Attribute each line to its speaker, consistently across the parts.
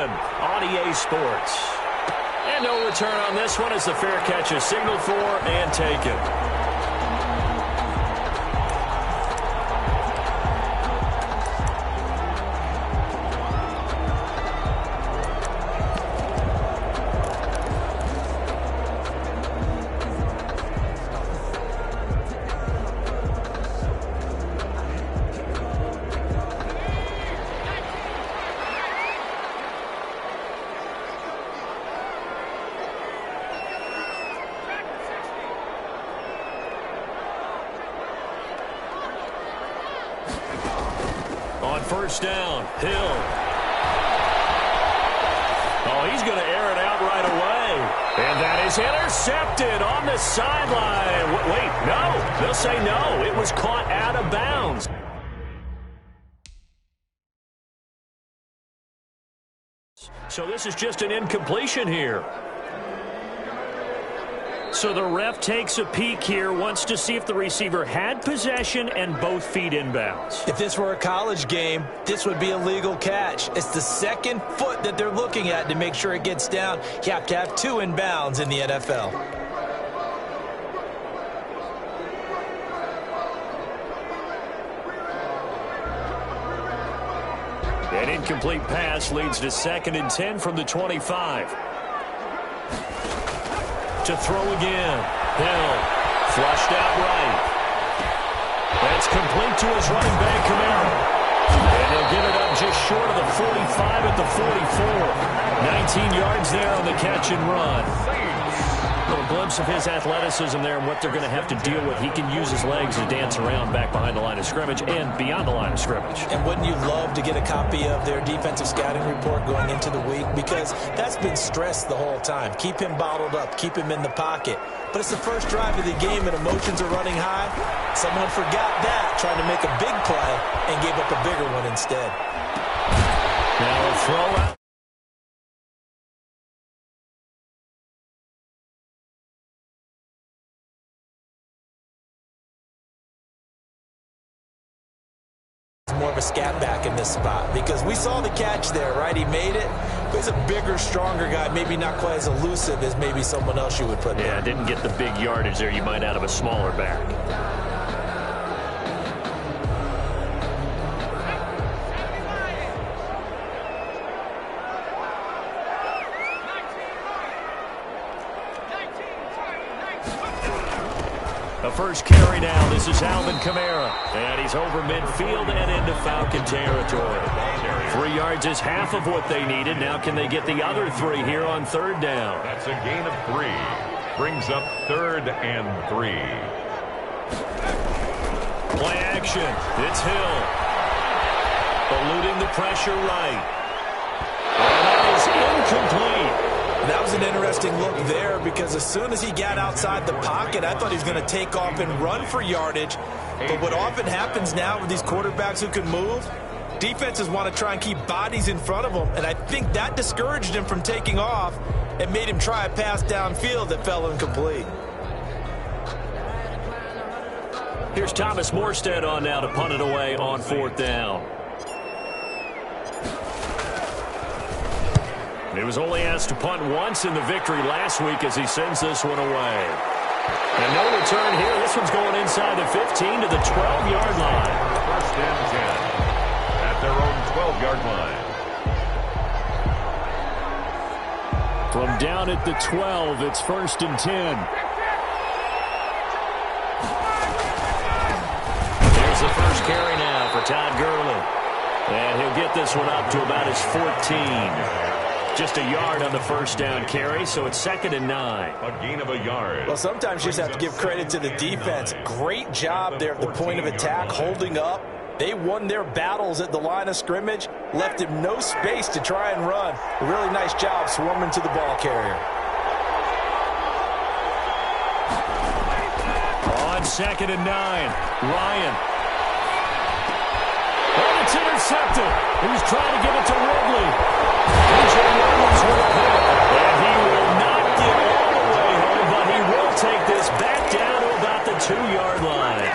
Speaker 1: Jokerman on EA Sports. And no return on this one as the fair catch is signaled for and taken. On first down, Hill. Oh, he's going to air it out right away. And that is intercepted on the sideline. Wait, no. They'll say no. It was caught out of bounds. So this is just an incompletion here. So the ref takes a peek here, wants to see if the receiver had possession and both feet inbounds.
Speaker 2: If this were a college game, this would be a legal catch. It's the second foot that they're looking at to make sure it gets down. You have to have two inbounds in the NFL.
Speaker 1: An incomplete pass leads to 2nd and 10 from the 25. To throw again. Hill. Flushed out right. That's complete to his running back, Kamara. And they'll give it up just short of the 45 at the 44. 19 yards there on the catch and run. A little glimpse of his athleticism there and what they're going to have to deal with. He can use his legs to dance around back behind the line of scrimmage and beyond the line of scrimmage.
Speaker 2: And wouldn't you love to get a copy of their defensive scouting report going into the week? Because that's been stressed the whole time. Keep him bottled up. Keep him in the pocket. But it's the first drive of the game and emotions are running high. Someone forgot that, trying to make a big play and gave up a bigger one instead.
Speaker 1: Now a throw out.
Speaker 2: More of a scat back in this spot because we saw the catch there, right? He made it, but he's a bigger, stronger guy, maybe not quite as elusive as maybe someone else you would put there.
Speaker 1: Yeah, didn't get the big yardage there you might out of a smaller back. The first carry now. This is Alvin Kamara. And he's over midfield and into Falcon territory. 3 yards is half of what they needed. Now can they get the other 3 here on 3rd down?
Speaker 3: That's a gain of 3. Brings up 3rd and 3.
Speaker 1: Play action. It's Hill. Eluding the pressure right. And that is incomplete.
Speaker 2: That was an interesting look there because as soon as he got outside the pocket, I thought he was going to take off and run for yardage. But what often happens now with these quarterbacks who can move, defenses want to try and keep bodies in front of them. And I think that discouraged him from taking off and made him try a pass downfield that fell incomplete.
Speaker 1: Here's Thomas Morstead on now to punt it away on 4th down. He was only asked to punt once in the victory last week as he sends this one away. And no return here. This one's going inside the 15 to the 12-yard line.
Speaker 3: 1st and 10 at their own 12-yard line.
Speaker 1: From down at the 12, it's 1st and 10. There's the first carry now for Todd Gurley. And he'll get this one up to about his 14. Just a yard on the 1st down carry, so it's 2nd and 9.
Speaker 3: A gain of a yard.
Speaker 2: Well, sometimes you just have to give credit to the defense. Great job there at the point of attack, holding up. They won their battles at the line of scrimmage, left him no space to try and run. A really nice job swarming to the ball carrier.
Speaker 1: On 2nd and 9, Ryan. And it's intercepted. He's trying to give it to Ridley. And he will not get all the way home, but he will take this back down to about the 2-yard line.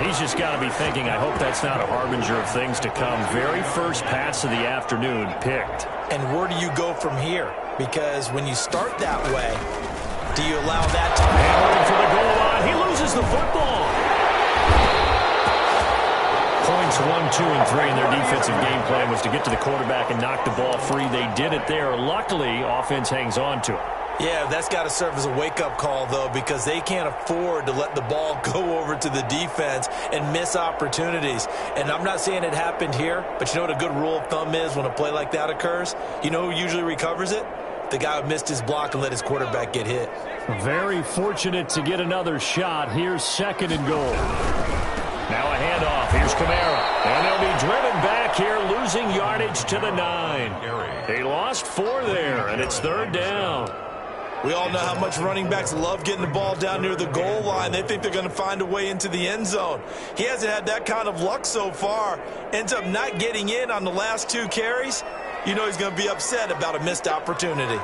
Speaker 1: He's just got to be thinking, I hope that's not a harbinger of things to come. Very first pass of the afternoon picked.
Speaker 2: And where do you go from here? Because when you start that way, do you allow that to...
Speaker 1: Handling for the goal line. He loses the football. Points 1, 2, and 3 in their defensive game plan was to get to the quarterback and knock the ball free. They did it there. Luckily, offense hangs on to it.
Speaker 2: Yeah, that's got to serve as a wake-up call, though, because they can't afford to let the ball go over to the defense and miss opportunities. And I'm not saying it happened here, but you know what a good rule of thumb is when a play like that occurs? You know who usually recovers it? The guy who missed his block and let his quarterback get hit.
Speaker 1: Very fortunate to get another shot. Here's 2nd and goal. Now a handoff. Here's Kamara. And they'll be driven back here, losing yardage to the 9. They lost 4 there, and it's 3rd down.
Speaker 2: We all know how much running backs love getting the ball down near the goal line. They think they're going to find a way into the end zone. He hasn't had that kind of luck so far. Ends up not getting in on the last 2 carries. You know he's going to be upset about a missed opportunity.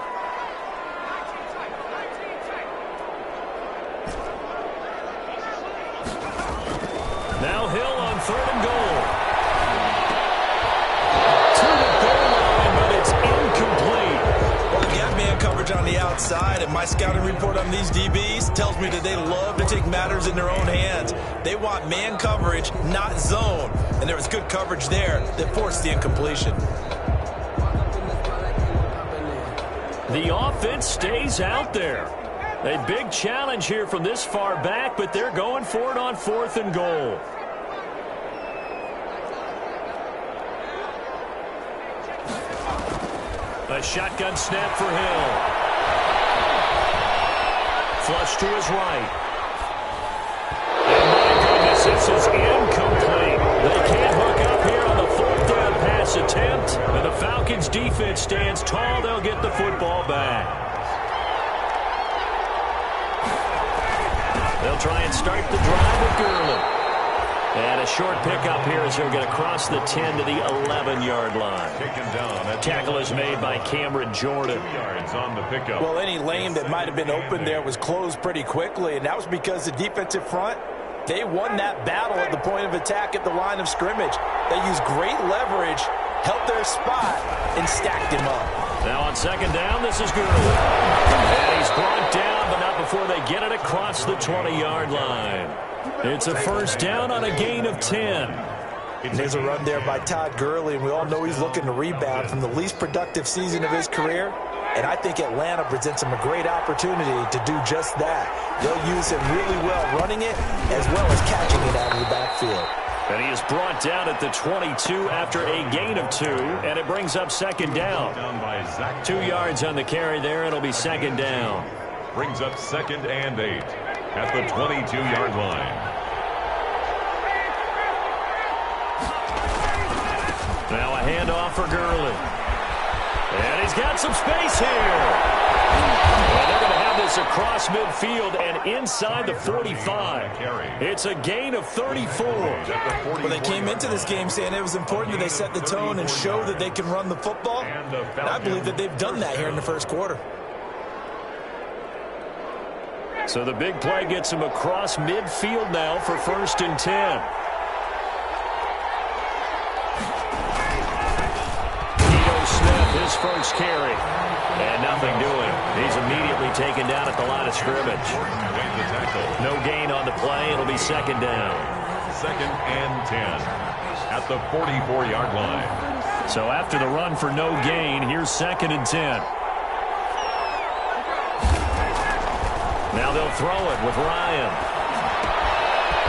Speaker 1: Now Hill on 3rd and goal. To the goal line, but it's incomplete.
Speaker 2: Well, we got man coverage on the outside, and my scouting report on these DBs tells me that they love to take matters in their own hands. They want man coverage, not zone. And there was good coverage there that forced the incompletion.
Speaker 1: The offense stays out there. A big challenge here from this far back, but they're going for it on 4th and goal. A shotgun snap for Hill. Flush to his right. And my goodness, this is incomplete. They can't hook up here on the 4th down pass attempt. And the Falcons defense stands tall. They'll get the football back. They'll try and start the drive with Gurley. And a short pickup here as he'll get across the 10 to the 11-yard line. Tackle is made by Cameron Jordan.
Speaker 3: 2 yards on the pickup.
Speaker 2: Well, any lane that might have been open there was closed pretty quickly, and that was because the defensive front, they won that battle at the point of attack at the line of scrimmage. They used great leverage, held their spot, and stacked him up.
Speaker 1: Now on 2nd down, this is Gurley. And he's brought down, but not before they get it across the 20-yard line. It's a 1st down on a gain of 10.
Speaker 2: There's a run there by Todd Gurley, and we all know he's looking to rebound from the least productive season of his career. And I think Atlanta presents him a great opportunity to do just that. They'll use him really well running it as well as catching it out of the backfield.
Speaker 1: And he is brought down at the 22 after a gain of 2, and it brings up 2nd down. 2 yards on the carry there, and it'll be 2nd down.
Speaker 3: Brings up 2nd and 8 at the 22-yard line.
Speaker 1: Now a handoff for Gurley. And he's got some space here. And they're going to have this across midfield and inside the 45. It's a gain of 34.
Speaker 2: Well, they came into this game saying it was important that they set the tone and show that they can run the football. And I believe that they've done that here in the 1st quarter.
Speaker 1: So the big play gets him across midfield now for 1st and 10. His first carry, and nothing doing. He's immediately taken down at the line of scrimmage. No gain on the play. It'll be 2nd down.
Speaker 3: 2nd and 10 at the 44-yard line.
Speaker 1: So after the run for no gain, here's 2nd and 10. Now they'll throw it with Ryan.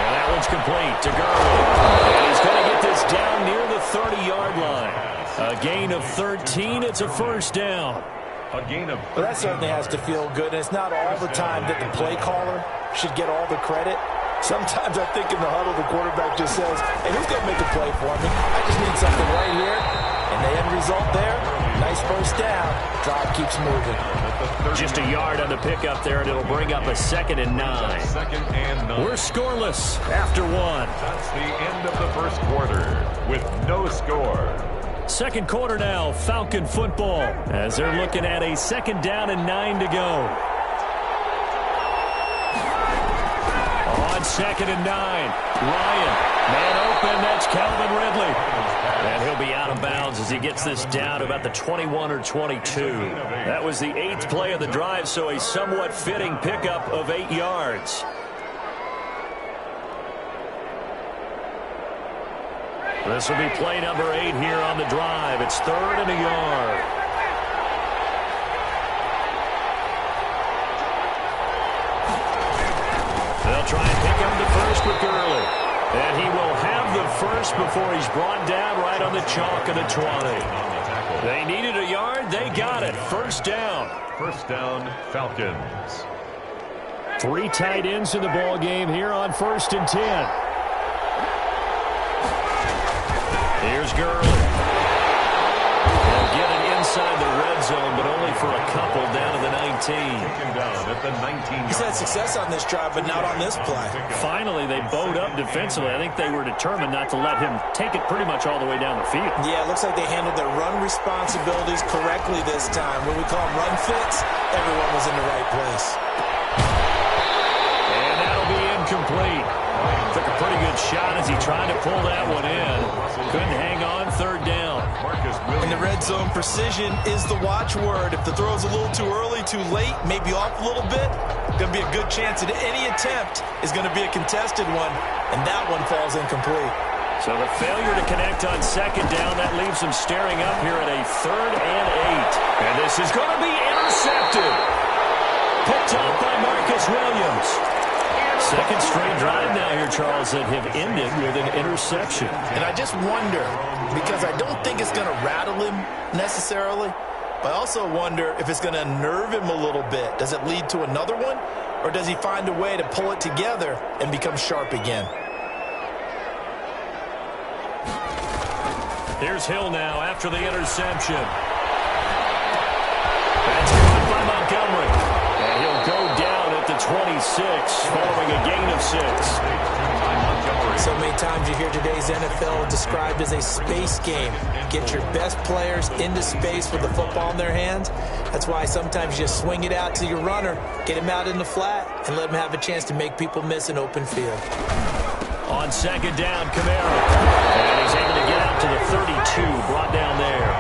Speaker 1: And that one's complete to Gurley. And he's going to get this down near the 30-yard line. A gain of 13. It's a 1st down.
Speaker 3: A gain of 13.
Speaker 2: Well, that certainly has to feel good. And it's not all the time that the play caller should get all the credit. Sometimes I think in the huddle, the quarterback just says, hey, who's going to make a play for me? I just need something right here. And the end result there, nice 1st down. Drive keeps moving.
Speaker 1: Just a yard on the pickup there, and it'll bring up a 2nd and 9.
Speaker 3: 2nd and 9.
Speaker 1: We're scoreless after 1.
Speaker 3: That's the end of the 1st quarter with no score.
Speaker 1: 2nd quarter now, Falcon football, as they're looking at a 2nd down and 9 to go. On on 2nd and 9. Ryan, man open, that's Calvin Ridley. And he'll be out of bounds as he gets this down to about the 21 or 22. That was the 8th play of the drive, so a somewhat fitting pickup of 8 yards. This will be play number 8 here on the drive. It's 3rd and a yard. They'll try and pick up the first with Gurley. And he will have the first before he's brought down right on the chalk of the 20. They needed a yard. They got it. First down.
Speaker 3: First down, Falcons.
Speaker 1: 3 tight ends in the ball game here on 1st and 10. Here's Gurley. He'll get it inside the red zone, but only for a couple down to the 19.
Speaker 3: Down at the 19.
Speaker 2: He's had success on this drive, but not on this play.
Speaker 1: Finally, they bowed up defensively. I think they were determined not to let him take it pretty much all the way down the field.
Speaker 2: Yeah, it looks like they handled their run responsibilities correctly this time. When we call them run fits, everyone was in the right place.
Speaker 1: And that'll be incomplete. Took a pretty good shot as he tried to pull that one in. Couldn't hang on, 3rd down.
Speaker 2: In the red zone, precision is the watchword. If the throw's a little too early, too late, maybe off a little bit, going to be a good chance that any attempt is going to be a contested one, and that one falls incomplete.
Speaker 1: So the failure to connect on 2nd down, that leaves them staring up here at a 3rd and 8. And this is going to be intercepted. Picked up by Marcus Williams. 2nd straight drive now here, Charles, that have ended with an interception.
Speaker 2: And I just wonder, because I don't think it's going to rattle him necessarily, but I also wonder if it's going to nerve him a little bit. Does it lead to another one, or does he find a way to pull it together and become sharp again?
Speaker 1: Here's Hill now after the interception. That's caught by Montgomery. And he'll go down at the 26 following a gain of 6.
Speaker 2: So many times you hear today's NFL described as a space game. Get your best players into space with the football in their hands. That's why sometimes you just swing it out to your runner, get him out in the flat, and let him have a chance to make people miss an open field.
Speaker 1: On 2nd down, Kamara. And he's able to get out to the 32, brought down there.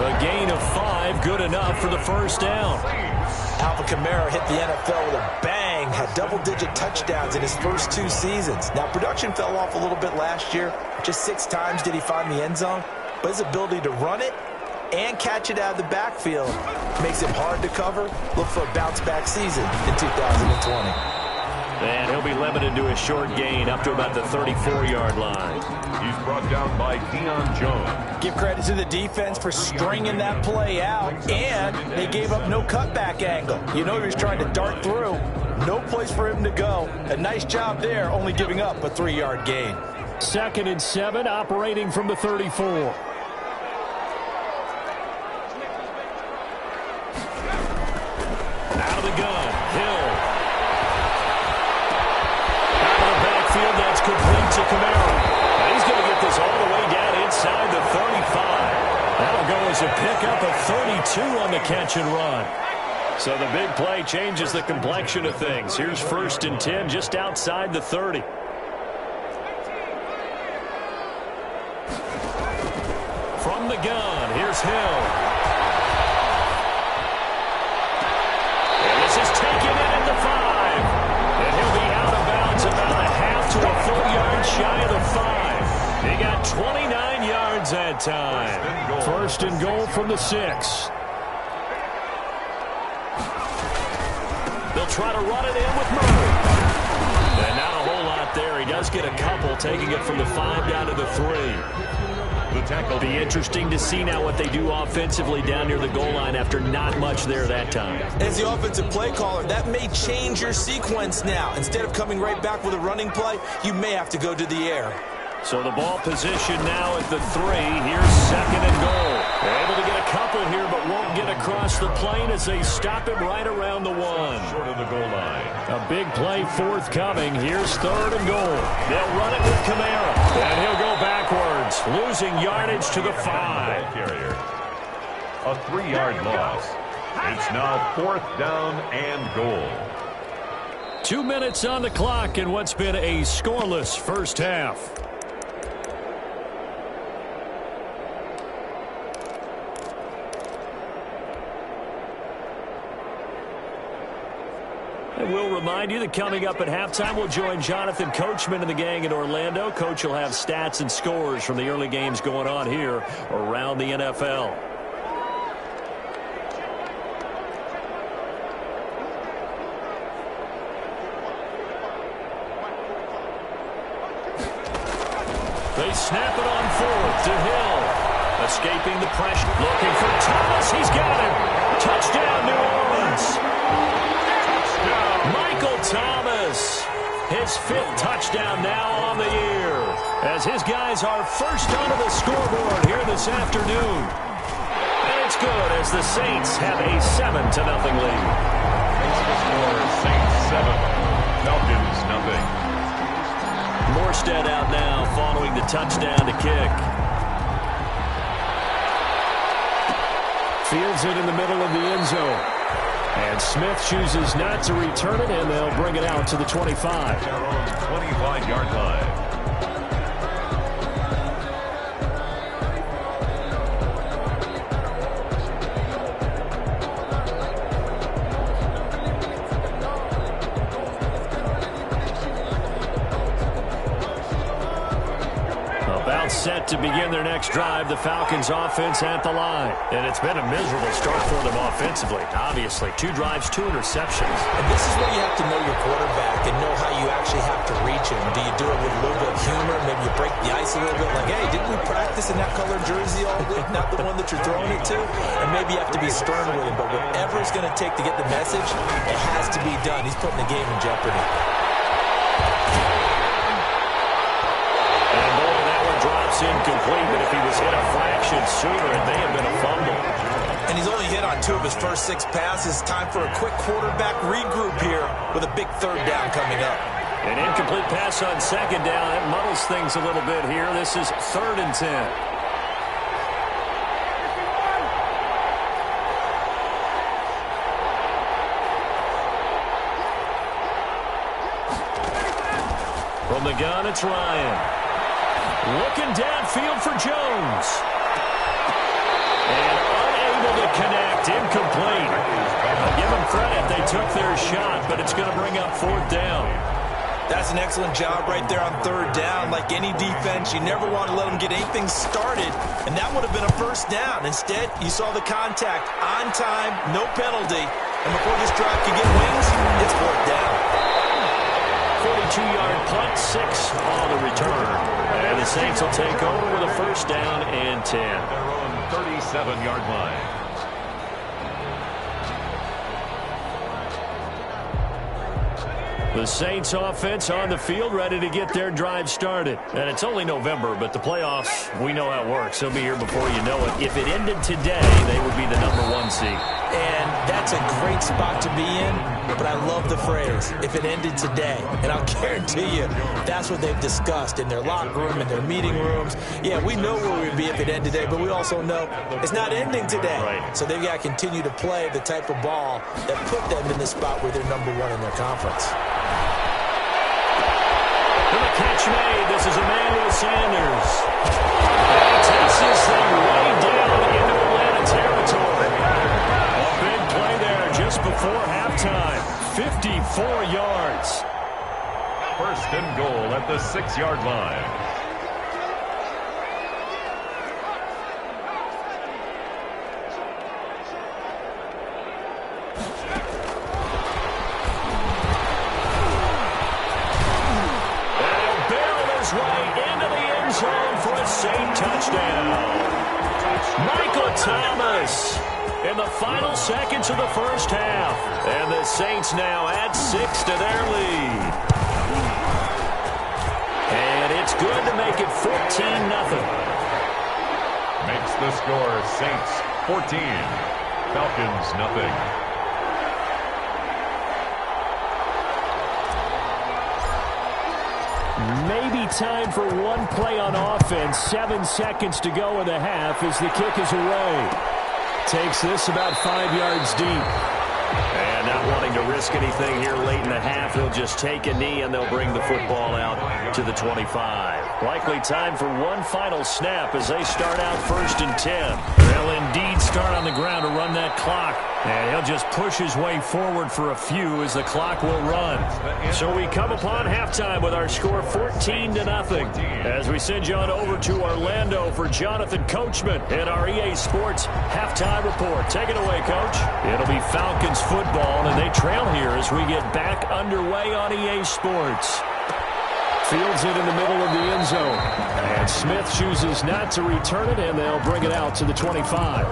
Speaker 1: A gain of 5, good enough for the first down.
Speaker 2: Alvin Kamara hit the NFL with a bang, had double-digit touchdowns in his first 2 seasons. Now, production fell off a little bit last year. Just 6 times did he find the end zone. But his ability to run it and catch it out of the backfield makes him hard to cover. Look for a bounce-back season in 2020.
Speaker 1: And he'll be limited to a short gain up to about the 34-yard line.
Speaker 3: He's brought down by Deion Jones.
Speaker 2: Give credit to the defense for stringing that play out, and they gave up no cutback angle. You know he was trying to dart through. No place for him to go. A nice job there, only giving up a 3-yard gain.
Speaker 1: 2nd and 7, operating from the 34. Out of the gun, Hill. That's complete to Kamara. Now he's going to get this all the way down inside the 35. That'll go as a pickup of 32 on the catch and run. So the big play changes the complexion of things. Here's 1st and 10 just outside the 30. From the gun, here's Hill. And this is taken in at the 5. And he'll be out of bounds about a half to a full yard shy of the 5. He got 29 yards that time. 1st and goal from the 6. They'll try to run it in with Murray. And not a whole lot there. He does get a couple, taking it from the 5 down to the 3. The tackle. Be interesting to see now what they do offensively down near the goal line after not much there that time.
Speaker 2: As the offensive play caller, that may change your sequence now. Instead of coming right back with a running play, you may have to go to the air.
Speaker 1: So the ball position now at the 3. Here's 2nd and goal. They're able to get a couple here, but won't get across the plane as they stop him right around the 1.
Speaker 3: Short of the goal line.
Speaker 1: A big play forthcoming. Here's 3rd and goal. They'll run it with Kamara. And he'll go backwards, losing yardage to the 5.
Speaker 3: Carrier. A 3-yard loss. It's now 4th down and goal.
Speaker 1: 2 minutes on the clock in what's been a scoreless first half. And we'll remind you that coming up at halftime, we'll join Jonathan Coachman and the gang in Orlando. Coach will have stats and scores from the early games going on here around the NFL. They snap it on fourth to Hill. Escaping the pressure. Looking for Thomas. He's got him. Touchdown, New Orleans. Michael Thomas, his 5th touchdown now on the year, as his guys are first onto the scoreboard here this afternoon. And it's good as the Saints have a 7-0 lead.
Speaker 3: Makes the score Saints 7, Falcons nothing.
Speaker 1: Morstead out now following the touchdown to kick. Fields it in the middle of the end zone. And Smith chooses not to return it, and they'll bring it out to the 25.
Speaker 3: Their own 25-yard line.
Speaker 1: About set to begin their next drive, the Falcons offense at the line. And it's been a miserable start for them offensively. Obviously, 2 drives, 2 interceptions.
Speaker 2: And this is where you have to know your quarterback and know how you actually have to reach him. Do you do it with a little bit of humor? Maybe you break the ice a little bit like, hey, didn't we practice in that colored jersey all week? Not the one that you're throwing it to? And maybe you have to be stern with him. But whatever it's going to take to get the message, it has to be done. He's putting the game in jeopardy.
Speaker 1: Incomplete, but if he was hit a fraction sooner, it may have been a fumble.
Speaker 2: And he's only hit on 2 of his first 6 passes. Time for a quick quarterback regroup here with a big 3rd down coming up.
Speaker 1: An incomplete pass on 2nd down. That muddles things a little bit here. This is 3rd and 10. From the gun, it's Ryan. Looking downfield for Jones. And unable to connect. Incomplete. I'll give them credit. They took their shot, but it's going to bring up 4th down.
Speaker 2: That's an excellent job right there on 3rd down. Like any defense, you never want to let them get anything started, and that would have been a 1st down. Instead, you saw the contact on time, no penalty, and before this drive could get wings, it's 4th down.
Speaker 1: 42-yard punt, 6 on the return. And the Saints will take over with a 1st down and 10.
Speaker 3: Their own 37-yard line.
Speaker 1: The Saints offense on the field, ready to get their drive started. And it's only November, but the playoffs, we know how it works. They'll be here before you know it. If it ended today, they would be the #1 seed.
Speaker 2: And that's a great spot to be in, but I love the phrase, if it ended today. And I'll guarantee you, that's what they've discussed in their locker room, in their meeting rooms. Yeah, we know where we'd be if it ended today, but we also know it's not ending today.
Speaker 1: Right.
Speaker 2: So they've got to continue to play the type of ball that put them in the spot where they're #1 in their conference.
Speaker 1: And the catch made. This is Emmanuel Sanders. And he takes this thing way down into Atlanta territory. A big play there just before halftime. 54 yards.
Speaker 3: 1st and goal at the 6-yard line.
Speaker 1: Right into the end zone for a Saint touchdown. Michael Thomas in the final seconds of the 1st half. And the Saints now add 6 to their lead. And it's good to make it 14-0.
Speaker 3: Makes the score Saints 14, Falcons nothing.
Speaker 1: Maybe time for one play on offense. 7 seconds to go in the half as the kick is away. Takes this about 5 yards deep. And not wanting to risk anything here late in the half. He'll just take a knee, and they'll bring the football out to the 25. Likely time for one final snap as they start out 1st and 10. They'll indeed start on the ground to run that clock. And he'll just push his way forward for a few as the clock will run. So we come upon halftime with our score 14-0. As we send you on over to Orlando for Jonathan Coachman in our EA Sports halftime report. Take it away, Coach. It'll be Falcons football, and they trail here as we get back underway on EA Sports. Fields it in the middle of the end zone. And Smith chooses not to return it, and they'll bring it out to the 25.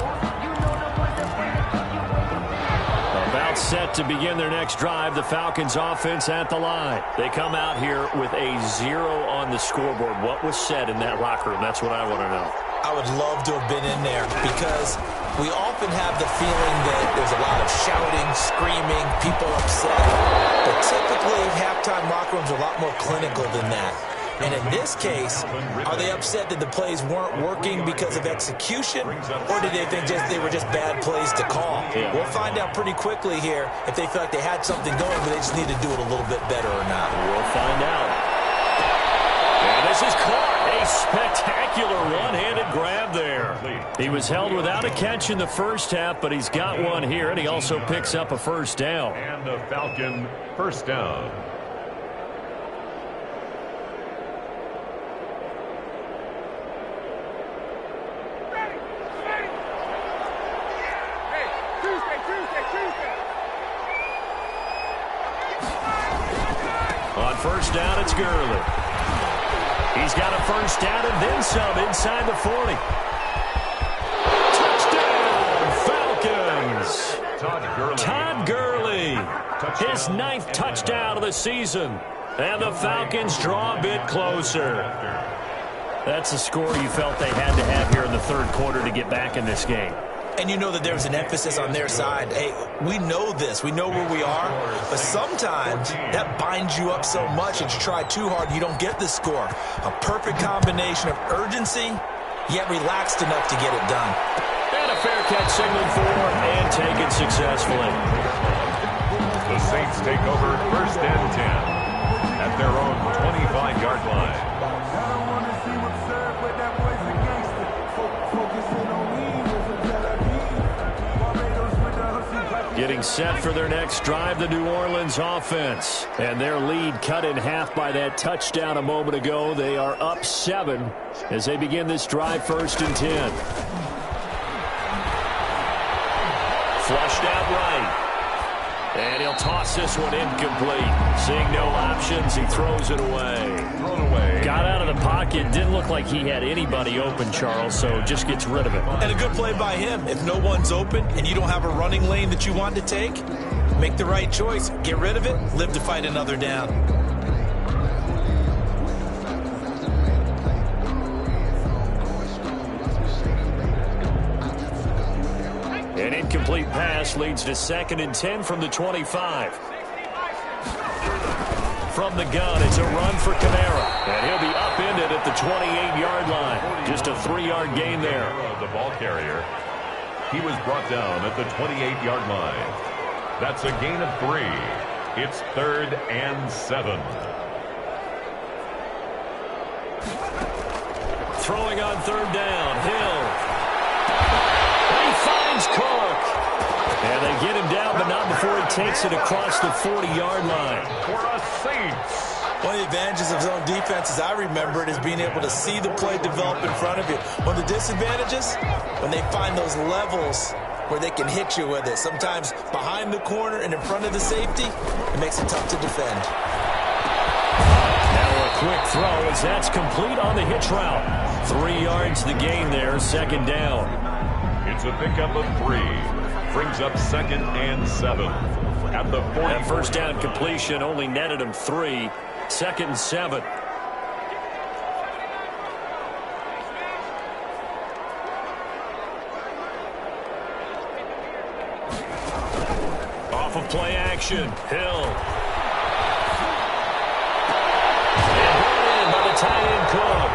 Speaker 1: Set to begin their next drive. The Falcons offense at the line. They come out here with a 0 on the scoreboard. What was said in that locker room? That's what I want to know.
Speaker 2: I would love to have been in there because we often have the feeling that there's a lot of shouting, screaming, people upset. But typically, halftime locker rooms are a lot more clinical than that. And in this case, are they upset that the plays weren't working because of execution, or did they think they were just bad plays to call?
Speaker 1: Yeah.
Speaker 2: We'll find out pretty quickly here if they feel like they had something going, but they just need to do it a little bit better or not.
Speaker 1: We'll find out. And this is caught. A spectacular one-handed grab there. He was held without a catch in the first half, but he's got one here, and he also picks up a first down.
Speaker 3: And a Falcon first down.
Speaker 1: On first down, it's Gurley. He's got a first down and then some inside the 40. Touchdown, Falcons. Todd Gurley. His 9th touchdown of the season. And the Falcons draw a bit closer. That's the score you felt they had to have here in the third quarter to get back in this game.
Speaker 2: And you know that there's an emphasis on their side. Hey, we know this. We know where we are. But sometimes that binds you up so much that you try too hard, you don't get the score. A perfect combination of urgency, yet relaxed enough to get it done.
Speaker 1: And a fair catch signaled for and taken successfully.
Speaker 3: The Saints take over 1st and 10 at their own 25-yard line.
Speaker 1: Getting set for their next drive, the New Orleans offense. And their lead cut in half by that touchdown a moment ago. They are up 7 as they begin this drive 1st and 10. Flushed out right. And he'll toss this one incomplete. Seeing no options, he throws it away.
Speaker 3: Thrown away.
Speaker 1: Got out of the pocket. Didn't look like he had anybody open, Charles, so just gets rid of it.
Speaker 2: And a good play by him. If no one's open and you don't have a running lane that you want to take, make the right choice. Get rid of it. Live to fight another down.
Speaker 1: An incomplete pass leads to 2nd and 10 from the 25. From the gun, it's a run for Kamara. And he'll be upended at the 28-yard line. Just a 3-yard gain there.
Speaker 3: The ball carrier. He was brought down at the 28-yard line. That's a gain of 3. It's 3rd and 7.
Speaker 1: Throwing on 3rd down, Hill. He finds Cook. And they get him down, but not before he takes it across the 40-yard line.
Speaker 3: For a Saints.
Speaker 2: One of the advantages of zone defense, as I remember it, is being able to see the play develop in front of you. One of the disadvantages, when they find those levels where they can hit you with it. Sometimes behind the corner and in front of the safety, it makes it tough to defend.
Speaker 1: Now a quick throw as that's complete on the hitch route. 3 yards the gain there, 2nd down.
Speaker 3: It's a pickup of 3. Brings up 2nd and 7. At the 40.
Speaker 1: That first down completion only netted him 3. 2nd and 7. Off of play action, Hill. And brought in by the tight end Cook.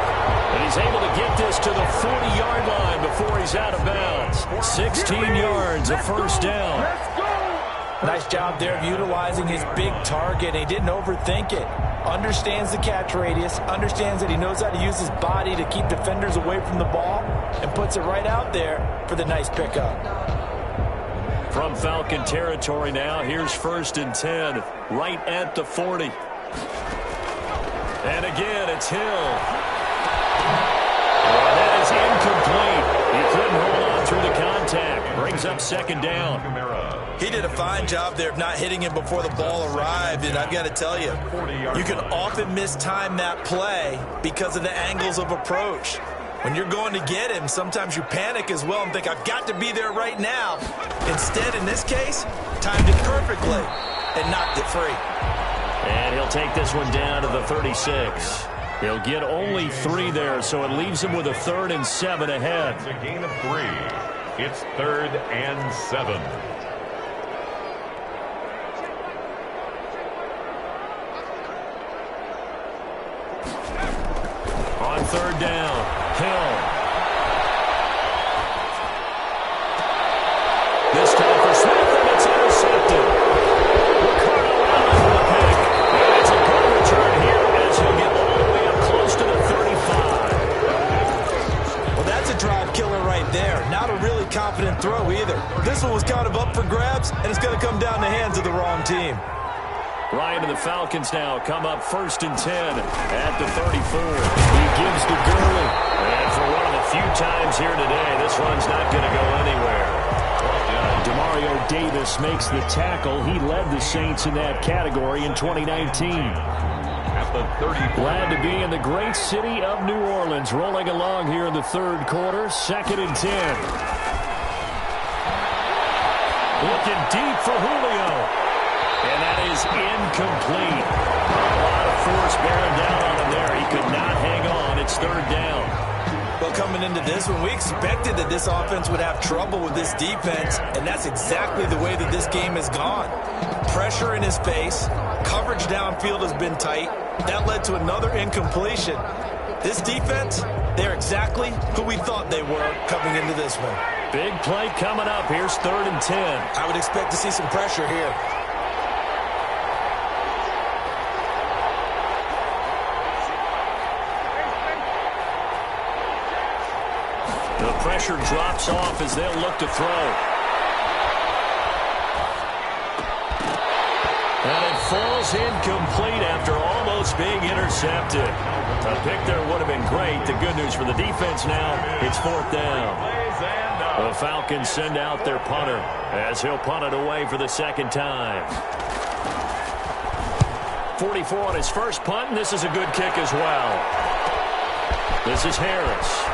Speaker 1: And he's able to get this to the 40-yard line before he's out of bounds. 16 yards, a first down.
Speaker 2: Nice job there of utilizing his big target. He didn't overthink it. Understands the catch radius, understands that he knows how to use his body to keep defenders away from the ball, and puts it right out there for the nice pickup.
Speaker 1: From Falcon territory now, here's 1st and 10, right at the 40. And again, it's Hill. Oh, that is incomplete. He couldn't hold on through the contact. Brings up 2nd down.
Speaker 2: He did a fine job there of not hitting him before the ball arrived, and I've got to tell you, you can often mistime that play because of the angles of approach. When you're going to get him, sometimes you panic as well and think, I've got to be there right now. Instead, in this case, timed it perfectly and knocked it free.
Speaker 1: And he'll take this one down to the 36. He'll get only 3 there, so it leaves him with a 3rd and 7 ahead.
Speaker 3: It's a gain of 3. It's 3rd and 7.
Speaker 1: On 3rd down, Hill. This time for Smith, and it's intercepted. Ricardo Allen for the pick. And it's a good return here as he'll get all the way up close to the 35.
Speaker 2: Well, that's a drive killer right there. Not a really confident throw either. This one was kind of up for grabs, and it's going to come down the hands of the wrong team.
Speaker 1: Ryan and the Falcons now come up 1st and 10 at the 34. He gives to Gurley. And for one of the few times here today, this one's not going to go anywhere. Demario Davis makes the tackle. He led the Saints in that category in 2019.
Speaker 3: At the 30.
Speaker 1: Glad to be in the great city of New Orleans, rolling along here in the 3rd quarter, 2nd and 10. Looking deep for Julio. And that is incomplete. A lot of force bearing down on him there. He could not hang on. It's 3rd down.
Speaker 2: Well, coming into this one, we expected that this offense would have trouble with this defense, and that's exactly the way that this game has gone. Pressure in his face. Coverage downfield has been tight. That led to another incompletion. This defense, they're exactly who we thought they were coming into this one.
Speaker 1: Big play coming up. Here's 3rd and 10.
Speaker 2: I would expect to see some pressure here.
Speaker 1: The pressure drops off as they'll look to throw. And it falls incomplete after almost being intercepted. A pick there would have been great. The good news for the defense now, it's 4th down. The Falcons send out their punter as he'll punt it away for the 2nd time. 44 on his first punt, and this is a good kick as well. This is Harris.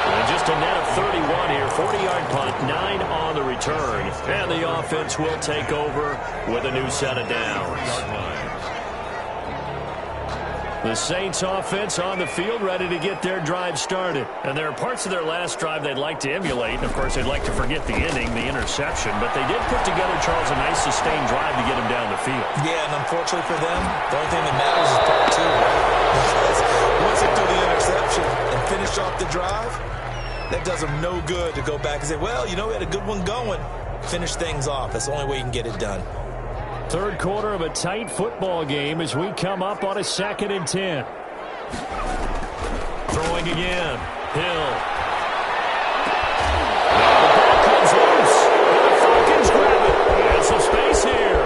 Speaker 1: And just a net of 31 here, 40-yard punt, 9 on the return. And the offense will take over with a new set of downs. The Saints offense on the field ready to get their drive started. And there are parts of their last drive they'd like to emulate. And, of course, they'd like to forget the ending, the interception. But they did put together, Charles, a nice sustained drive to get him down the field.
Speaker 2: Yeah, and unfortunately for them, the only thing that matters is part 2, right? Because once they threw the interception and finish off the drive, that does them no good to go back and say, well, you know, we had a good one going. Finish things off. That's the only way you can get it done.
Speaker 1: 3rd quarter of a tight football game as we come up on a 2nd and 10. Throwing again. Hill. Now the ball comes loose. And the Falcons grab it. And some space here.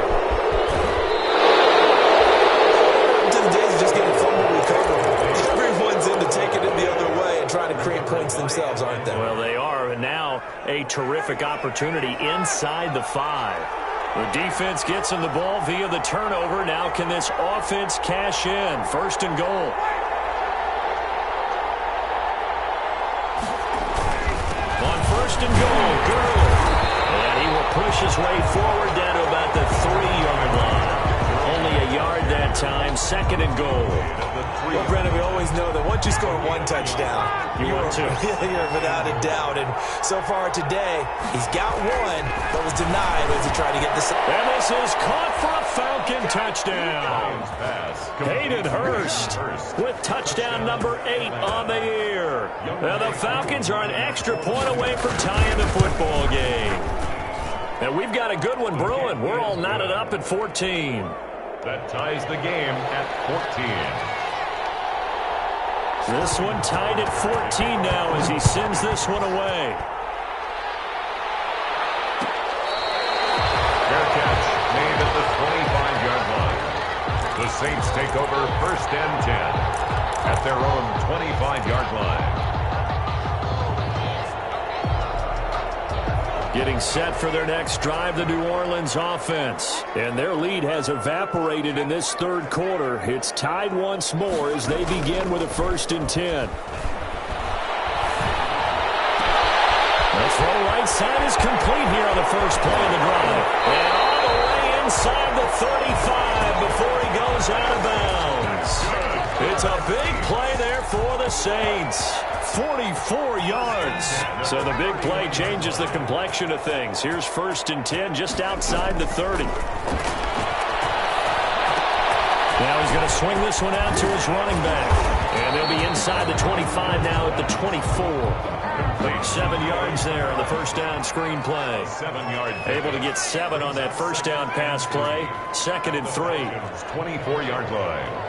Speaker 2: To the days of just getting fumble recovery. Everyone's into taking it the other way and trying to create points themselves, aren't they?
Speaker 1: Well, they are. And now a terrific opportunity inside the 5. The defense gets in the ball via the turnover. Now can this offense cash in? 1st and goal. On 1st and goal, Gurley. And he will push his way forward down to about the 3-yard line. Only a yard that time. 2nd and goal.
Speaker 2: Well, Brendan, we always know that once you score 1 touchdown,
Speaker 1: you want to.
Speaker 2: You're without a doubt. And so far today, he's got 1, but was denied as he tried to get the second.
Speaker 1: And this is caught for a Falcon touchdown. Hayden Hurst with touchdown number 8 on the year. And the Falcons are an extra point away from tying the football game. And we've got a good one brewing. We're all knotted up at 14.
Speaker 3: That ties the game at 14.
Speaker 1: This one tied at 14 now as he sends this one away.
Speaker 3: Fair catch made at the 25-yard line. The Saints take over 1st and 10 at their own 25-yard line.
Speaker 1: Getting set for their next drive, the New Orleans offense. And their lead has evaporated in this third quarter. It's tied once more as they begin with a 1st and 10. The throw right side is complete here on the first play of the drive. And all the way inside the 35 before he goes out of bounds. It's a big play there for the Saints. 44 yards. So the big play changes the complexion of things. Here's 1st and 10 just outside the 30. Now he's going to swing this one out to his running back. And they'll be inside the 25 now at the 24. 7 yards there on the first down screen play.
Speaker 3: 7 yards.
Speaker 1: Able to get 7 on that first down pass play. 2nd and 3.
Speaker 3: 24-yard line.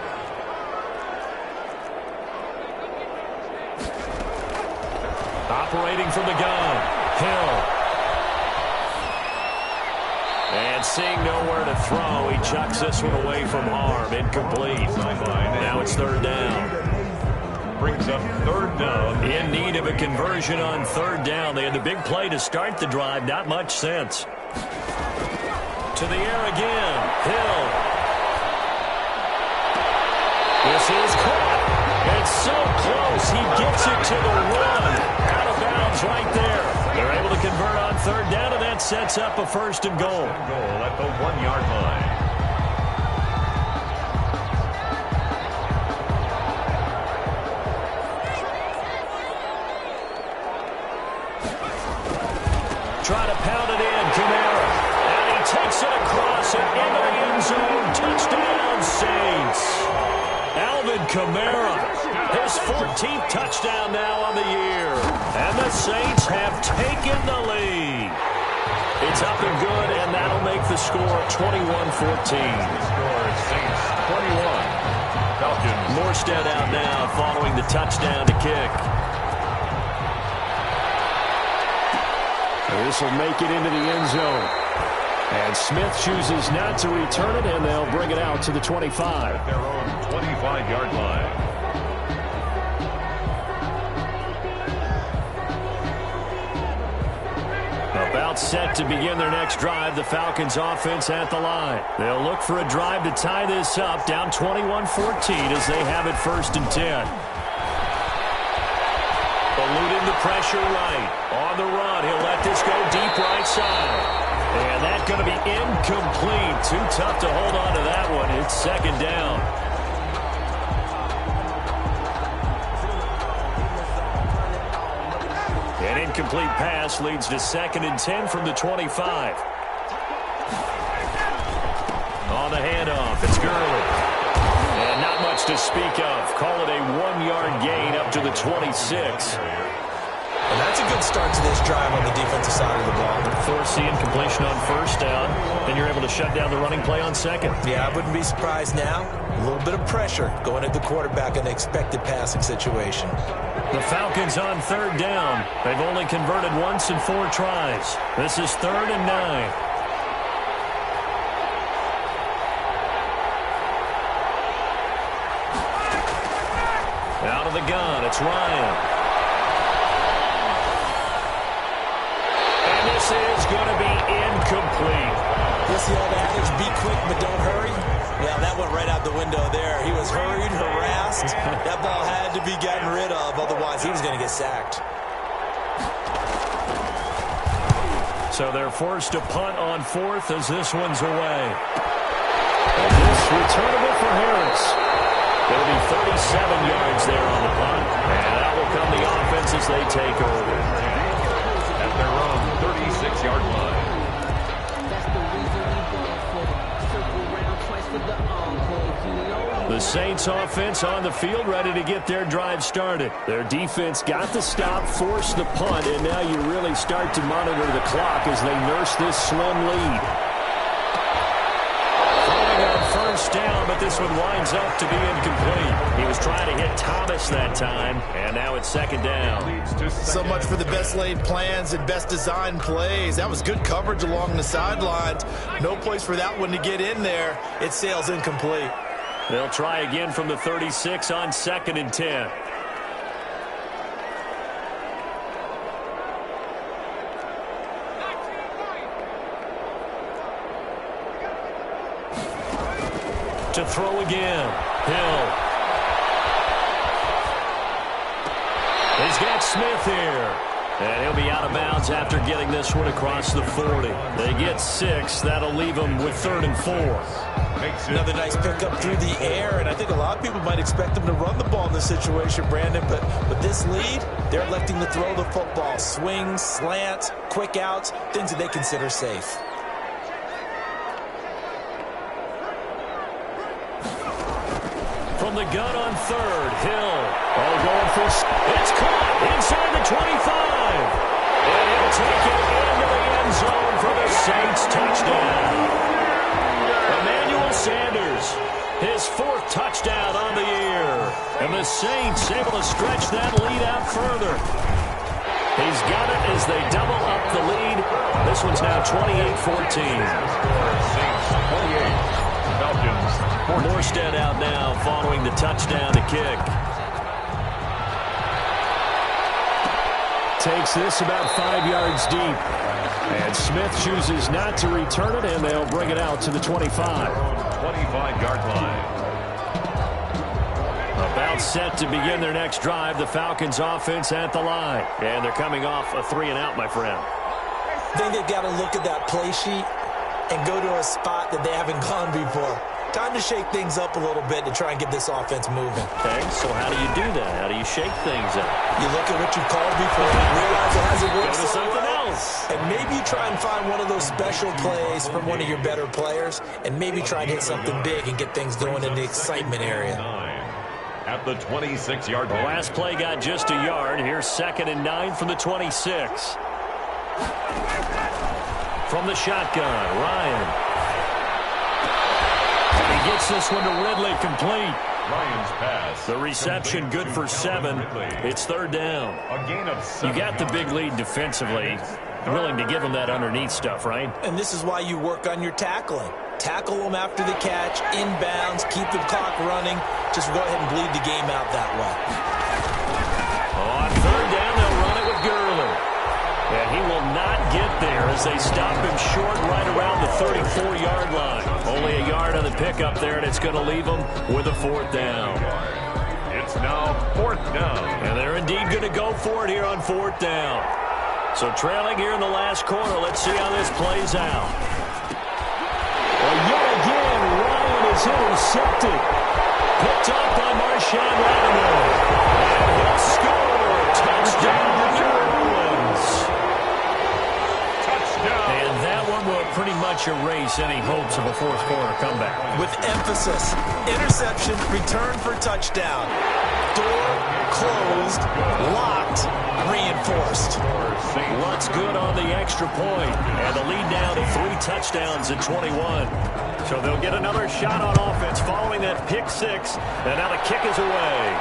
Speaker 1: Operating from the gun. Hill. And seeing nowhere to throw, he chucks this one away from harm. Incomplete. Now it's 3rd down.
Speaker 3: Brings up 3rd down.
Speaker 1: In need of a conversion on 3rd down. They had the big play to start the drive. Not much sense. To the air again. Hill. This is caught. It's so close. He gets it to the run. Out of bounds right there. They're able to convert on 3rd down, and that sets up a 1st and goal.
Speaker 3: Goal at the 1-yard line.
Speaker 1: Try to pound it in, Kamara. And he takes it across and into the end zone. Touchdown, Saints. Alvin Kamara, his 14th touchdown now on the year. And the Saints have taken the lead. It's up and good, and that'll make the score 21-14.
Speaker 3: Score Saints 21. Falcons.
Speaker 1: Morstead out now following the touchdown to kick. This will make it into the end zone. And Smith chooses not to return it, and they'll bring it out to the 25.
Speaker 3: At their own 25-yard line.
Speaker 1: About set to begin their next drive, the Falcons offense at the line. They'll look for a drive to tie this up, down 21-14 as they have it 1st and 10. Eluding the pressure right. On the run, he'll let this go deep right side. And that's going to be incomplete. Too tough to hold on to that one. It's 2nd down. An incomplete pass leads to 2nd and 10 from the 25. On the handoff, it's Gurley. And not much to speak of. Call it a 1-yard gain up to the 26.
Speaker 2: And that's a good start to this drive on the defensive side of the ball.
Speaker 1: Forcing completion on 1st down. Then you're able to shut down the running play on 2nd.
Speaker 2: Yeah, I wouldn't be surprised now. A little bit of pressure going at the quarterback in the expected passing situation.
Speaker 1: The Falcons on 3rd down. They've only converted once in 4 tries. This is 3rd and 9. Out of the gun, it's Ryan. And this is going to be incomplete.
Speaker 2: What's the old adage? Be quick, but don't hurry. Well, that went right out the window there. He was hurried, harassed. That ball had to be gotten rid of. Otherwise, he was going to get sacked.
Speaker 1: So they're forced to punt on 4th as this one's away. And this returnable for Harris. It'll be 37 yards there on the punt. And out will come the offense as they take over.
Speaker 3: At their own 36-yard line.
Speaker 1: The Saints offense on the field, ready to get their drive started. Their defense got the stop, forced the punt, and now you really start to monitor the clock as they nurse this slim lead. Throwing on first down, but this one winds up to be incomplete. He was trying to hit Thomas that time, and now it's second down.
Speaker 2: So much for the best laid plans and best designed plays. That was good coverage along the sidelines. No place for that one to get in there. It sails incomplete.
Speaker 1: They'll try again from the 36 on 2nd and 10. To throw again. Hill. He's got Smith here. And he'll be out of bounds after getting this one across the 40. They get 6. That'll leave them with 3rd and 4.
Speaker 2: Another nice pickup through the air, and I think a lot of people might expect them to run the ball in this situation, Brandon, but with this lead, they're electing to throw the football. Swings, slants, quick outs, things that they consider safe.
Speaker 1: From the gun on 3rd, Hill. Oh, going for... It's caught inside the 25. And he'll take it into the end zone for the Saints touchdown. Sanders, his 4th touchdown on the year. And the Saints able to stretch that lead out further. He's got it as they double up the lead. This one's now 28-14.
Speaker 3: Saints 28, Falcons 14.
Speaker 1: Morstead out now following the touchdown to kick. Takes this about 5 yards deep. And Smith chooses not to return it, and they'll bring it out to the 25.
Speaker 3: 25-yard line.
Speaker 1: About set to begin their next drive. The Falcons offense at the line. And they're coming off a 3-and-out, my friend.
Speaker 2: I think they've got to look at that play sheet and go to a spot that they haven't gone before. Time to shake things up a little bit to try and get this offense moving.
Speaker 1: Okay, so how do you do that? How do you shake things up?
Speaker 2: You look at what you've called before and realize it hasn't worked
Speaker 1: Go to
Speaker 2: so
Speaker 1: something
Speaker 2: well.
Speaker 1: else.
Speaker 2: And maybe you try and find one of those special plays from one of your better players and maybe try and hit something big and get things going in the excitement area.
Speaker 3: At the 26-yard
Speaker 1: The
Speaker 3: line.
Speaker 1: last play got just a yard. Here's 2nd and 9 from the 26. From the shotgun, Ryan. He gets this one to Ridley, complete.
Speaker 3: Ryan's pass.
Speaker 1: The reception good for 7. It's 3rd down.
Speaker 3: A gain of 7.
Speaker 1: You got the big lead defensively. Willing to give them that underneath stuff, right?
Speaker 2: And this is why you work on your tackling. Tackle them after the catch, inbounds, keep the clock running. Just go ahead and bleed the game out that way.
Speaker 1: On 3rd down, they'll run it with Gurley. And he will not get there as they stop him short right around the 34-yard line. Only a yard on the pickup there, and it's going to leave him with a 4th down.
Speaker 3: It's now 4th down.
Speaker 1: And they're indeed going to go for it here on 4th down. So trailing here in the last quarter, let's see how this plays out. Well, yet again, Ryan is intercepted. Picked up by Marshawn Lattimore. And he'll score. Touchdown, New Orleans. And that one will pretty much erase any hopes of a 4th quarter comeback.
Speaker 2: With emphasis, interception, return for touchdown. Door closed, locked, reinforced.
Speaker 1: What's good on the extra point, and the lead now to 3 touchdowns at 21. So they'll get another shot on offense following that pick 6, and now the kick is away.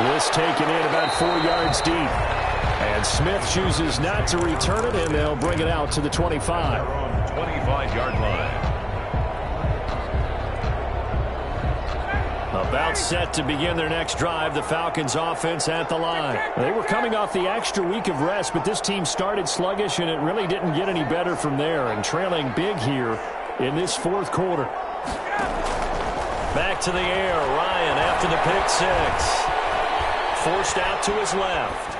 Speaker 1: This taken in about 4 yards deep. And Smith chooses not to return it, and they'll bring it out to the 25.
Speaker 3: 25-yard line.
Speaker 1: About set to begin their next drive, the Falcons offense at the line. They were coming off the extra week of rest, but this team started sluggish, and it really didn't get any better from there, and trailing big here in this 4th quarter. Back to the air, Ryan after the pick 6. Forced out to his left.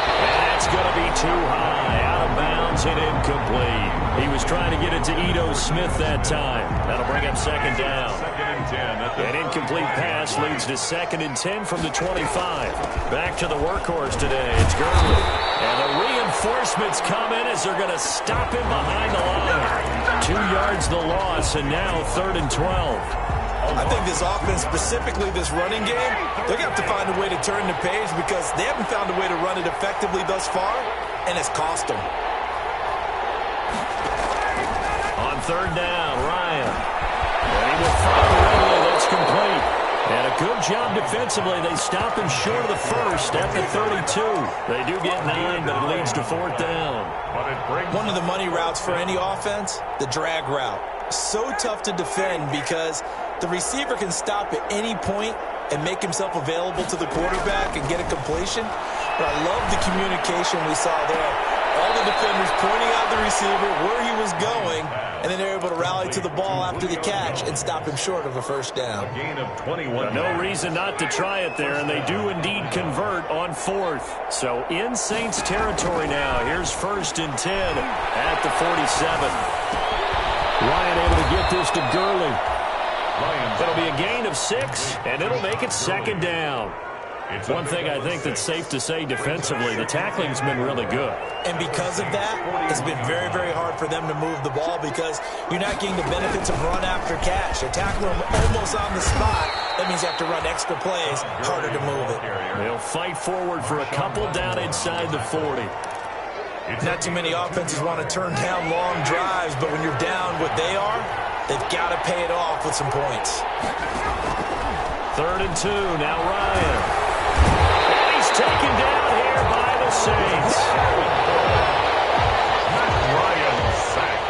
Speaker 1: And that's going to be too high, out of bounds and incomplete. He was trying to get it to Ito Smith that time. That'll bring up 2nd down.
Speaker 3: 2nd and 10.
Speaker 1: An incomplete pass leads to 2nd and 10 from the 25. Back to the workhorse today. It's Gurley. And the reinforcements come in as they're going to stop him behind the line. 2 yards the loss, and now 3rd and 12.
Speaker 3: A
Speaker 2: I think this offense, specifically this running game, they're going to have to find a way to turn the page because they haven't found a way to run it effectively thus far, and it's cost them.
Speaker 1: On third down, Ryan. And he will find Ridley. That's complete. And a good job defensively. They stop him short of the first at the 32. They do get 9, but it leads to fourth down.
Speaker 2: One of the money routes for any offense, the drag route. So tough to defend because the receiver can stop at any point and make himself available to the quarterback and get a completion. But I love the communication we saw there. All the defenders pointing out the receiver, where he was going, and then they're able to rally to the ball after the catch and stop him short of a first down.
Speaker 3: A gain of 21.
Speaker 1: No reason not to try it there, and they do indeed convert on fourth. So in Saints territory now. Here's first and 10 at the 47. Ryan able to get this to Gurley. It'll be a gain of 6, and it'll make it second down. One thing I think that's safe to say defensively, the tackling's been really good.
Speaker 2: And because of that, it's been very, very hard for them to move the ball because you're not getting the benefits of run after catch. They're tackling them almost on the spot. That means you have to run extra plays, harder to move it.
Speaker 1: They'll fight forward for a couple down inside the 40.
Speaker 2: Not too many offenses want to turn down long drives, but when you're down what they are, they've got to pay it off with some points.
Speaker 1: Third and 2, now Ryan. And he's taken down here by the Saints.
Speaker 3: Ryan sacked.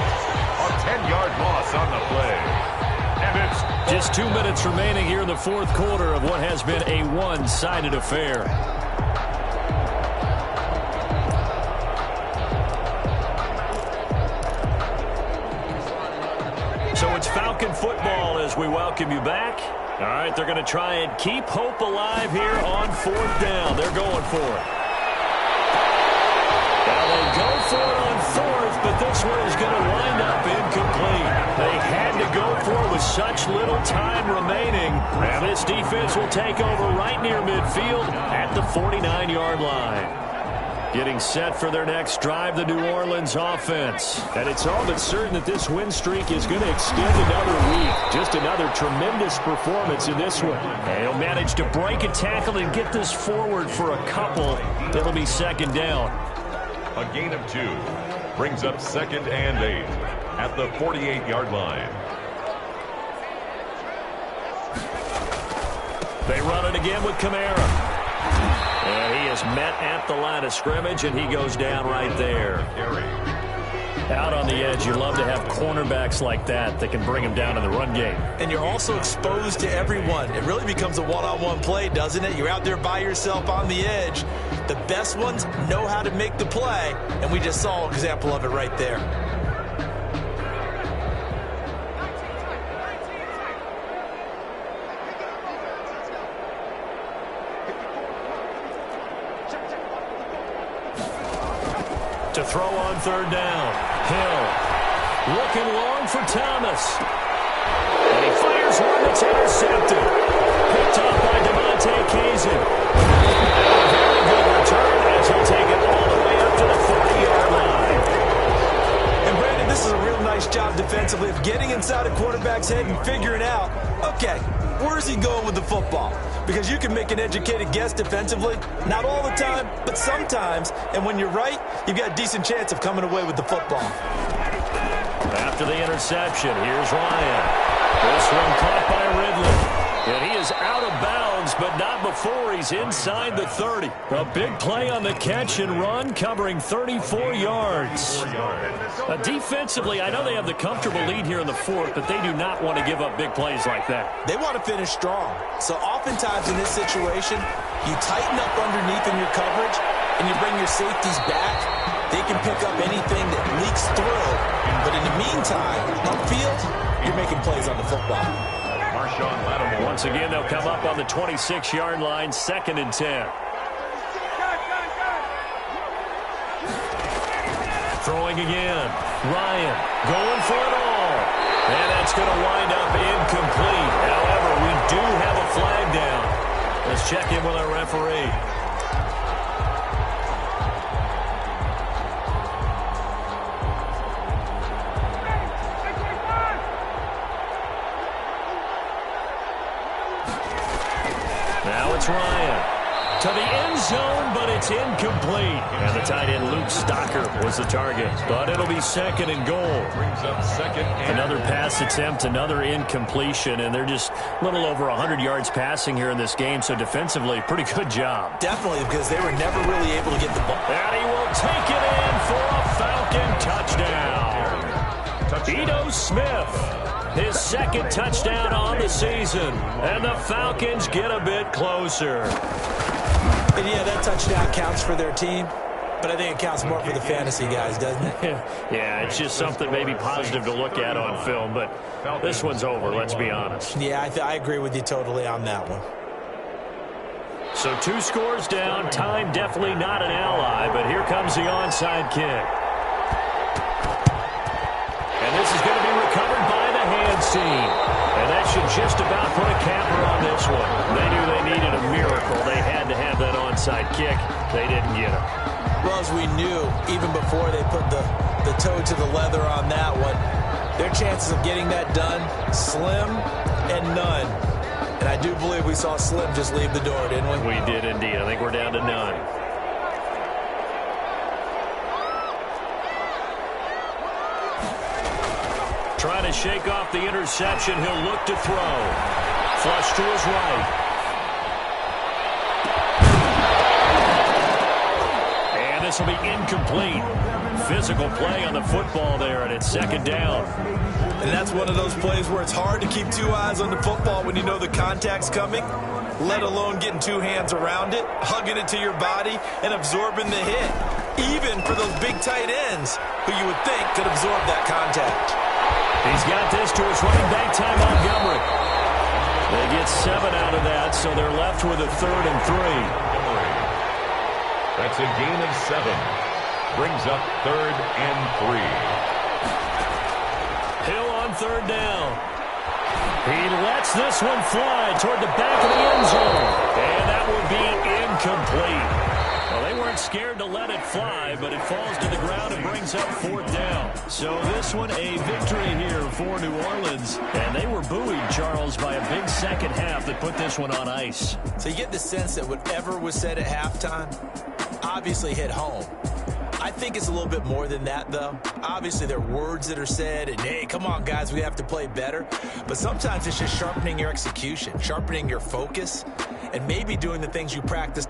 Speaker 3: A 10-yard loss on the play. And it's
Speaker 1: just 2 minutes remaining here in the fourth quarter of what has been a one-sided affair. So it's Falcon football as we welcome you back. All right, they're going to try and keep hope alive here on fourth down. They're going for it. Now they go for it on fourth, but this one is going to wind up incomplete. They had to go for it with such little time remaining. And this defense will take over right near midfield at the 49-yard line. Getting set for their next drive, the New Orleans offense. And it's all but certain that this win streak is going to extend another week. Just another tremendous performance in this one. And he'll manage to break a tackle and get this forward for a couple. It'll be second down.
Speaker 3: a gain of 2. Brings up second and 8 at the 48-yard line.
Speaker 1: They run it again with Kamara. And he is met at the line of scrimmage, and he goes down right there. Out on the edge, you love to have cornerbacks like that can bring him down in the run game.
Speaker 2: And you're also exposed to everyone. It really becomes a one-on-one play, doesn't it? You're out there by yourself on the edge. The best ones know how to make the play, and we just saw an example of it right there.
Speaker 1: To throw on third down. Hill looking long for Thomas. And he fires one that's intercepted. Picked off by Devontae Kazin. Very good return as he'll take it all the way up to the 40-yard line.
Speaker 2: And Brandon, this is a real nice job defensively of getting inside a quarterback's head and figuring out, okay, where's he going with the football? Because you can make an educated guess defensively, not all the time, but sometimes. And when you're right, you've got a decent chance of coming away with the football.
Speaker 1: After the interception, here's Ryan. This one caught by Ridley. And he is out of bounds, but not before he's inside the 30. A big play on the catch and run, covering 34 yards. Defensively, I know they have the comfortable lead here in the fourth, but they do not want to give up big plays like that.
Speaker 2: They want to finish strong. So oftentimes in this situation, you tighten up underneath in your coverage, and you bring your safeties back. They can pick up anything that leaks through. But in the meantime, upfield, you're making plays on the football.
Speaker 1: Once again, they'll come up on the 26-yard line, second and 10. Throwing again. Ryan going for it all. And that's going to wind up incomplete. However, we do have a flag down. Let's check in with our referee. to the end zone, but it's incomplete. And the tight end, Luke Stocker, was the target. But it'll be second and goal.
Speaker 3: Brings up second and
Speaker 1: another pass attempt, another incompletion, and they're just a little over 100 yards passing here in this game, so defensively, pretty good job.
Speaker 2: Definitely, because they were never really able to get the ball.
Speaker 1: And he will take it in for a Falcon touchdown. Ito Smith, his second touchdown on the season, and the Falcons get a bit closer.
Speaker 2: And yeah, that touchdown counts for their team, but I think it counts more for the fantasy guys, doesn't it?
Speaker 1: Yeah, it's just something maybe positive to look at on film, but this one's over, let's be honest.
Speaker 2: Yeah, I agree with you totally on that one.
Speaker 1: So 2 scores down, time definitely not an ally, but here comes the onside kick. And this is going to be recovered by the hands team. And that should just about put a capper on this one. They knew they needed a miracle. They had to have that onside kick. They didn't get it.
Speaker 2: Well, as we knew, even before they put the toe to the leather on that one, their chances of getting that done, slim and none. And I do believe we saw Slim just leave the door, didn't we?
Speaker 1: We did indeed. I think we're down to none. Trying to shake off the interception. He'll look to throw. Flush to his right. And this will be incomplete. Physical play on the football there, and it's second down.
Speaker 2: And that's one of those plays where it's hard to keep 2 eyes on the football when you know the contact's coming, let alone getting 2 hands around it, hugging it to your body, and absorbing the hit, even for those big tight ends who you would think could absorb that contact.
Speaker 1: He's got this to his running back, Ty Montgomery. They get 7 out of that, so they're left with a 3rd and 3.
Speaker 3: That's a gain of 7. Brings up 3rd and 3.
Speaker 1: Hill on 3rd down. He lets this one fly toward the back of the end zone. And that will be incomplete. Well, they weren't scared to let it fly, but it falls to the ground and brings up 4th down. So this one a victory here for New Orleans. And they were buoyed, Charles, by a big second half that put this one on ice.
Speaker 2: So you get the sense that whatever was said at halftime obviously hit home. I think it's a little bit more than that, though. Obviously, there are words that are said, and, hey, come on, guys, we have to play better. But sometimes it's just sharpening your execution, sharpening your focus, and maybe doing the things you practice.